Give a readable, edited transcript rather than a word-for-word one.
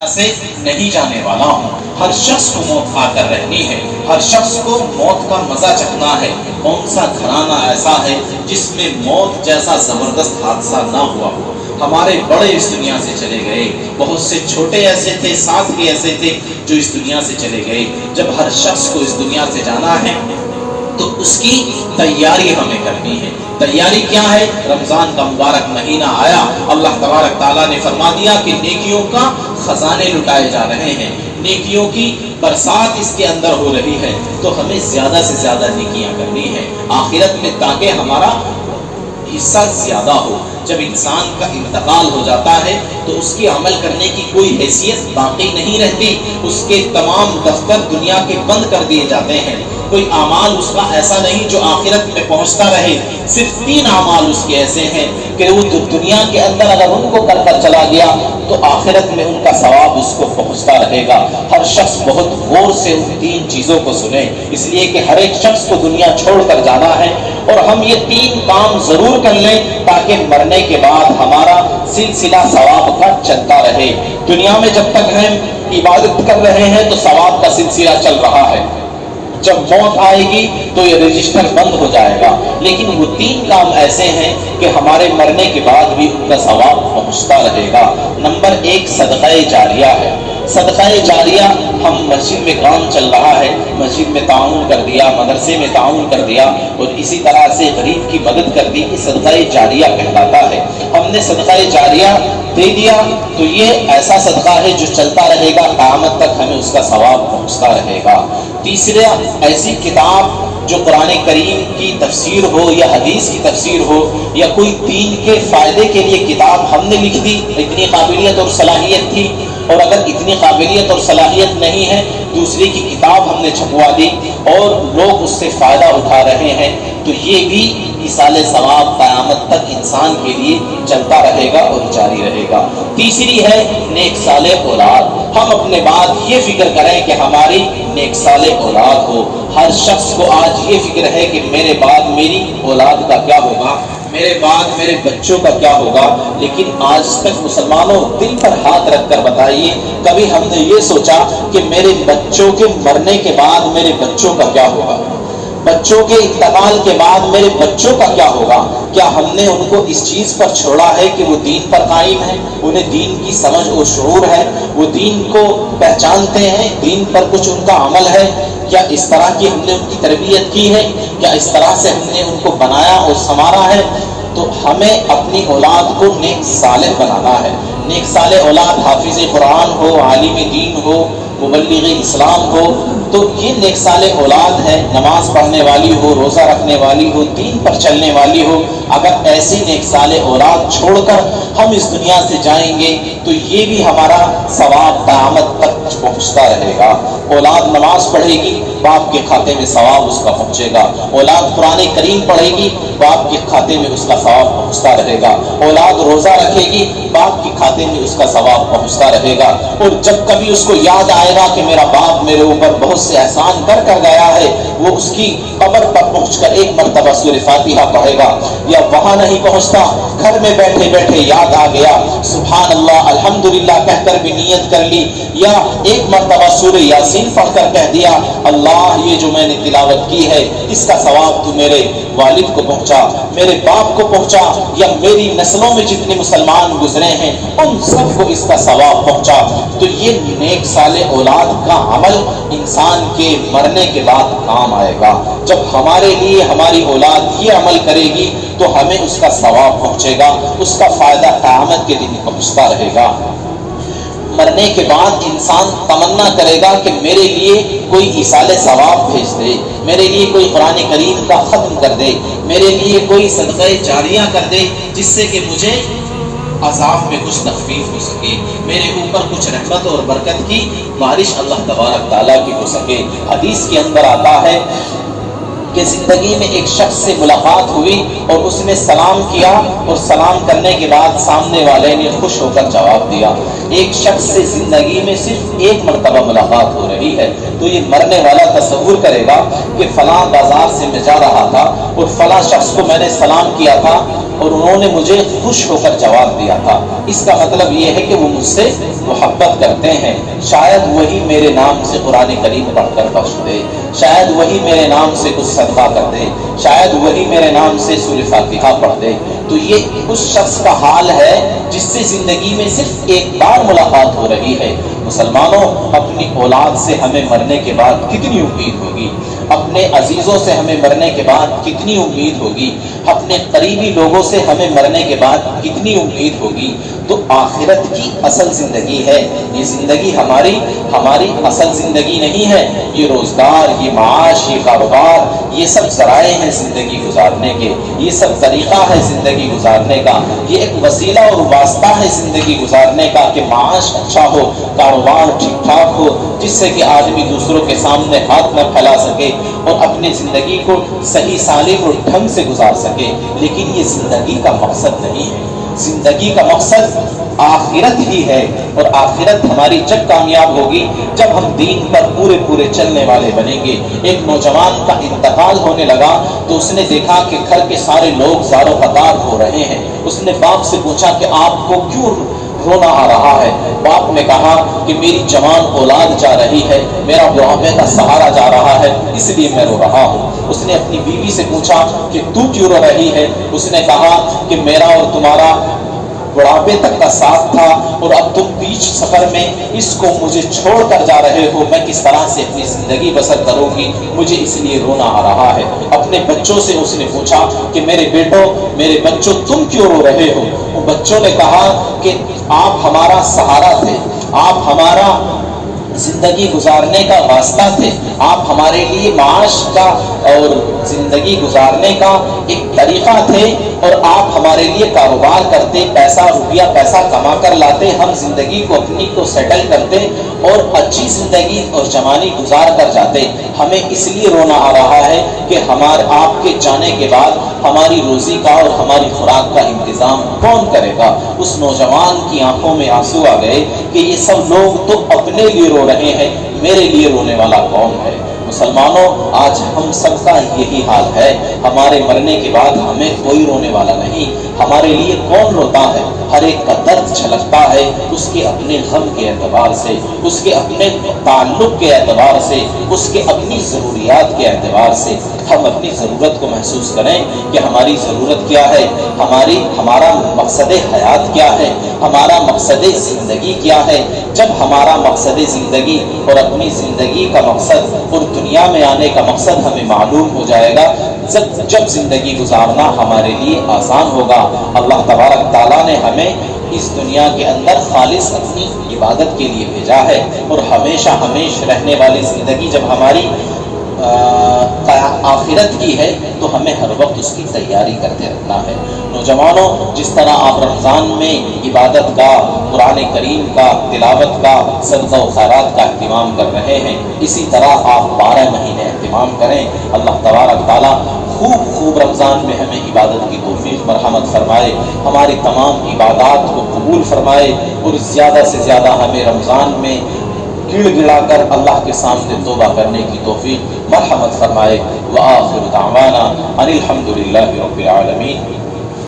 سے نہیں جانے والا ہوں۔ ہر شخص کو موت آ کر رہنی ہے، ہر شخص کو موت کا مزہ چکھنا ہے۔ کون سا گھرانہ ایسا ہے جس میں موت جیسا زبردست حادثہ نہ ہوا ہو؟ ہمارے بڑے اس دنیا سے چلے گئے، بہت سے چھوٹے ایسے تھے، ساتھ کے ایسے تھے جو اس دنیا سے چلے گئے۔ جب ہر شخص کو اس دنیا سے جانا ہے تو اس کی تیاری ہمیں کرنی ہے۔ تیاری کیا ہے؟ رمضان کا مبارک مہینہ آیا، اللہ تبارک تعالیٰ نے فرما دیا کہ نیکیوں کا خزانے لٹائے جا رہے ہیں، نیکیوں کی برسات اس کے اندر ہو رہی ہے، تو ہمیں زیادہ سے زیادہ نیکیاں کرنی ہے آخرت میں، تاکہ ہمارا حصہ زیادہ ہو۔ جب انسان کا انتقال ہو جاتا ہے تو اس کی عمل کرنے کی کوئی حیثیت باقی نہیں رہتی، اس کے تمام دفتر دنیا کے بند کر دیے جاتے ہیں۔ کوئی اعمال اس کا ایسا نہیں جو آخرت میں پہنچتا رہے۔ صرف 3 اعمال اس کے ایسے ہیں کہ وہ دنیا کے اندر اگر ان کو کر کر چلا گیا تو آخرت میں ان کا ثواب اس کو پہنچتا رہے گا۔ ہر شخص بہت غور سے ان 3 چیزوں کو سنے، اس لیے کہ ہر ایک شخص کو دنیا چھوڑ کر جانا ہے، اور ہم یہ 3 کام ضرور کر لیں تاکہ مرنے کے بعد ہمارا سلسلہ ثواب کا چلتا رہے۔ دنیا میں جب تک ہم عبادت کر رہے ہیں تو ثواب کا سلسلہ چل رہا ہے، جب موت آئے گی تو یہ رجسٹر بند ہو جائے گا۔ لیکن وہ 3 کام ایسے ہیں کہ ہمارے مرنے کے بعد بھی ان کا ثواب پہنچتا رہے گا۔ نمبر 1 صدقہ جاریہ ہے۔ صدقہ جاریہ، ہم مسجد میں کام چل رہا ہے، مسجد میں تعاون کر دیا، مدرسے میں تعاون کر دیا، اور اسی طرح سے غریب کی مدد کر دی، یہ صدقہ جاریہ کہلاتا ہے۔ ہم نے صدقہ جاریہ دے دیا تو یہ ایسا صدقہ ہے جو چلتا رہے گا، قیامت تک ہمیں اس کا ثواب پہنچتا رہے گا۔ تیسرا، ایسی کتاب جو قرآن کریم کی تفسیر ہو یا حدیث کی تفسیر ہو یا کوئی دین کے فائدے کے لیے کتاب ہم نے لکھ دی، اتنی قابلیت اور صلاحیت تھی، اور اگر اتنی قابلیت اور صلاحیت نہیں ہے، دوسرے کی کتاب ہم نے چھپوا دی اور لوگ اس سے فائدہ اٹھا رہے ہیں، تو یہ بھی ایصال ثواب قیامت تک انسان کے لیے چلتا رہے گا اور جاری رہے گا۔ تیسری ہے نیک صالح اولاد۔ ہم اپنے بعد یہ فکر کریں کہ ہماری نیک صالح اولاد ہو۔ ہر شخص کو آج یہ فکر ہے کہ میرے بعد میری اولاد کا کیا ہوگا، میرے بعد میرے بچوں کا کیا ہوگا، لیکن آج تک مسلمانوں دل پر ہاتھ رکھ کر بتائیے، کبھی ہم نے یہ سوچا کہ میرے بچوں کے مرنے کے بعد میرے بچوں کا کیا ہوگا، بچوں کے انتقال کے بعد میرے بچوں کا کیا ہوگا؟ کیا ہم نے ان کو اس چیز پر چھوڑا ہے کہ وہ دین پر قائم ہے، انہیں دین کی سمجھ اور شعور ہے، وہ دین کو پہچانتے ہیں، دین پر کچھ ان کا عمل ہے؟ کیا اس طرح کی ہم نے ان کی تربیت کی ہے؟ کیا اس طرح سے ہم نے ان کو بنایا اور سنوارا ہے؟ تو ہمیں اپنی اولاد کو نیک صالح بنانا ہے۔ نیک صالح اولاد حافظ قرآن ہو، عالم دین ہو، مبلغ اسلام ہو، تو یہ نیک صالح اولاد ہے، نماز پڑھنے والی ہو، روزہ رکھنے والی ہو، دین پر چلنے والی ہو۔ اگر ایسی نیک صالح اولاد چھوڑ کر ہم اس دنیا سے جائیں گے تو یہ بھی ہمارا ثواب قیامت تک پہنچتا رہے گا۔ اولاد نماز پڑھے گی، باپ کے کھاتے میں ثواب اس کا پہنچے گا۔ اولاد قرآن کریم پڑھے گی، باپ کے کھاتے میں اس کا ثواب پہنچتا رہے گا۔ اولاد روزہ رکھے گی، باپ کے کھاتے میں اس کا ثواب پہنچتا رہے گا۔ اور جب کبھی اس کو یاد آئے گا کہ میرا باپ میرے اوپر بہت سے احسان کر گیا ہے، وہ اس کی قبر پر پہنچ کر 1 مرتبہ سورہ فاتحہ پڑھے گا، یا وہاں نہیں پہنچتا، گھر میں بیٹھے بیٹھے یاد آ گیا، سبحان اللہ الحمدللہ کہہ کر بھی نیت کر لی، یا 1 مرتبہ سورہ یاسین پڑھ کر کہہ دیا، اللہ یہ جو میں نے تلاوت کی ہے اس کا ثواب تو میرے والد کو پہنچا، میرے باپ کو پہنچا، یا میری نسلوں میں جتنے مسلمان گزرے ہیں ان سب کو اس کا ثواب پہنچا۔ تو یہ نیک صالح اولاد کا عمل انسان کے مرنے کے بعد کام آئے گا۔ جب ہمارے لیے ہماری اولاد یہ عمل کرے گی تو ہمیں اس کا ثواب پہنچے گا، اس کا فائدہ قیامت کے دن پہنچتا رہے گا۔ مرنے کے بعد انسان تمنا کرے گا کہ میرے لیے کوئی ایصال ثواب بھیج دے، میرے لیے کوئی قرآن کریم کا ختم کر دے، میرے لیے کوئی صدقہ جاریہ کر دے، جس سے کہ مجھے عذاب میں کچھ تخفیف ہو سکے، میرے اوپر کچھ رحمت اور برکت کی بارش اللہ تبارک تعالیٰ کی ہو سکے۔ حدیث کے اندر آتا ہے کہ زندگی میں ایک شخص سے ملاقات ہوئی اور اس نے سلام کیا اور سلام کرنے کے بعد سامنے والے نے خوش ہو کر جواب دیا۔ ایک شخص سے زندگی میں صرف ایک مرتبہ ملاقات ہو رہی ہے تو یہ مرنے والا تصور کرے گا کہ فلاں بازار سے میں جا رہا تھا اور فلاں شخص کو میں نے سلام کیا تھا اور انہوں نے مجھے خوش ہو کر جواب دیا تھا، اس کا مطلب یہ ہے کہ وہ مجھ سے محبت کرتے ہیں، شاید وہی میرے نام سے قرآن کریم پڑھ کر بخش دے، شاید وہی میرے نام سے کچھ صدقہ کر دے، شاید وہی میرے نام سے سورہ فاتحہ پڑھ دے۔ تو یہ اس شخص کا حال ہے جس سے زندگی میں صرف ایک بار ملاقات ہو رہی ہے۔ مسلمانوں، اپنی اولاد سے ہمیں مرنے کے بعد کتنی امید ہوگی، اپنے عزیزوں سے ہمیں مرنے کے بعد کتنی امید ہوگی، اپنے قریبی لوگوں سے ہمیں مرنے کے بعد کتنی امید ہوگی۔ تو آخرت کی اصل زندگی ہے یہ زندگی، ہماری اصل زندگی نہیں ہے۔ یہ روزگار، یہ معاش، یہ کاروبار، یہ سب ذرائع ہیں زندگی گزارنے کے، یہ سب طریقہ ہے زندگی گزارنے کا، یہ ایک وسیلہ اور واسطہ ہے زندگی گزارنے کا کہ معاش اچھا ہو، کاروبار ٹھیک ٹھاک ہو، جس سے کہ آدمی دوسروں کے سامنے ہاتھ نہ پھیلا سکے اور اپنی زندگی کو صحیح سالم اور ڈھنگ سے گزار سکے۔ لیکن یہ زندگی کا مقصد نہیں ہے، زندگی کا مقصد آخرت ہی ہے، اور آخرت ہماری جب کامیاب ہوگی جب ہم دین پر پورے چلنے والے بنیں گے۔ ایک نوجوان کا انتقال ہونے لگا تو اس نے دیکھا کہ گھر کے سارے لوگ زار و قطار ہو رہے ہیں۔ اس نے باپ سے پوچھا کہ آپ کو کیوں رونا آ رہا ہے؟ باپ نے کہا کہ میری جوان اولاد جا رہی ہے، میرا بڑھاپے کا سہارا جا رہا ہے، اس لیے میں رو رہا ہوں۔ اس نے اپنی بیوی سے پوچھا کہ تو کیوں رو رہی ہے؟ اس نے کہا کہ میرا اور تمہارا بڑھاپے تک کا ساتھ تھا اور اب تم بیچ سفر میں اس کو مجھے چھوڑ کر جا رہے ہو، میں کس طرح سے اپنی زندگی بسر کروں گی، مجھے اس لیے رونا آ رہا ہے۔ اپنے بچوں سے اس نے پوچھا کہ میرے بیٹوں، میرے بچوں، تم کیوں رو رہے ہو؟ وہ بچوں نے کہا کہ آپ ہمارا سہارا تھے، آپ ہمارا زندگی گزارنے کا واسطہ تھے، آپ ہمارے لیے معاش کا اور زندگی گزارنے کا ایک طریقہ تھے، اور آپ ہمارے لیے کاروبار کرتے، پیسہ کما کر لاتے، ہم زندگی کو اپنی کو سیٹل کرتے اور اچھی زندگی اور جوانی گزار کر جاتے۔ ہمیں اس لیے رونا آ رہا ہے کہ آپ کے جانے کے بعد ہماری روزی کا اور ہماری خوراک کا انتظام کون کرے گا؟ اس نوجوان کی آنکھوں میں آنسو آ گئے کہ یہ سب لوگ تو اپنے لیے رو رہے ہیں، میرے لیے رونے والا کون ہے؟ مسلمانوں، آج ہم سب کا یہی حال ہے، ہمارے مرنے کے بعد ہمیں کوئی رونے والا نہیں، ہمارے لیے کون روتا ہے؟ ہر ایک کا درد چھلکتا ہے اس کے اپنے غم کے اعتبار سے، اس کے اپنے تعلق کے اعتبار سے، اس کے اپنی ضروریات کے اعتبار سے۔ ہم اپنی ضرورت کو محسوس کریں کہ ہماری ضرورت کیا ہے، ہمارا مقصد حیات کیا ہے، ہمارا مقصد زندگی کیا ہے۔ جب ہمارا مقصد زندگی اور اپنی زندگی کا مقصد اور دنیا میں آنے کا مقصد ہمیں معلوم ہو جائے گا، جب زندگی گزارنا ہمارے لیے آسان ہوگا۔ اللہ تبارک تعالیٰ نے ہمیں اس دنیا کے اندر خالص اپنی عبادت کے لیے بھیجا ہے، اور ہمیشہ رہنے والی زندگی جب ہماری آخرت کی ہے تو ہمیں ہر وقت اس کی تیاری کرتے رہنا ہے۔ نوجوانوں، جس طرح آپ رمضان میں عبادت کا، قرآن کریم کا تلاوت کا، صدقہ و خیرات کا اہتمام کر رہے ہیں، اسی طرح آپ 12 مہینے اہتمام کریں۔ اللہ تبارک تعالیٰ خوب رمضان میں ہمیں عبادت کی توفیق مرحمت فرمائے، ہماری تمام عبادات کو قبول فرمائے، اور زیادہ سے زیادہ ہمیں رمضان میں گڑ گڑا کر اللہ کے سامنے توبہ کرنے کی توفیق مرحمت فرمائے۔ وآخر دعوانا ان الحمد للہ رب العالمین۔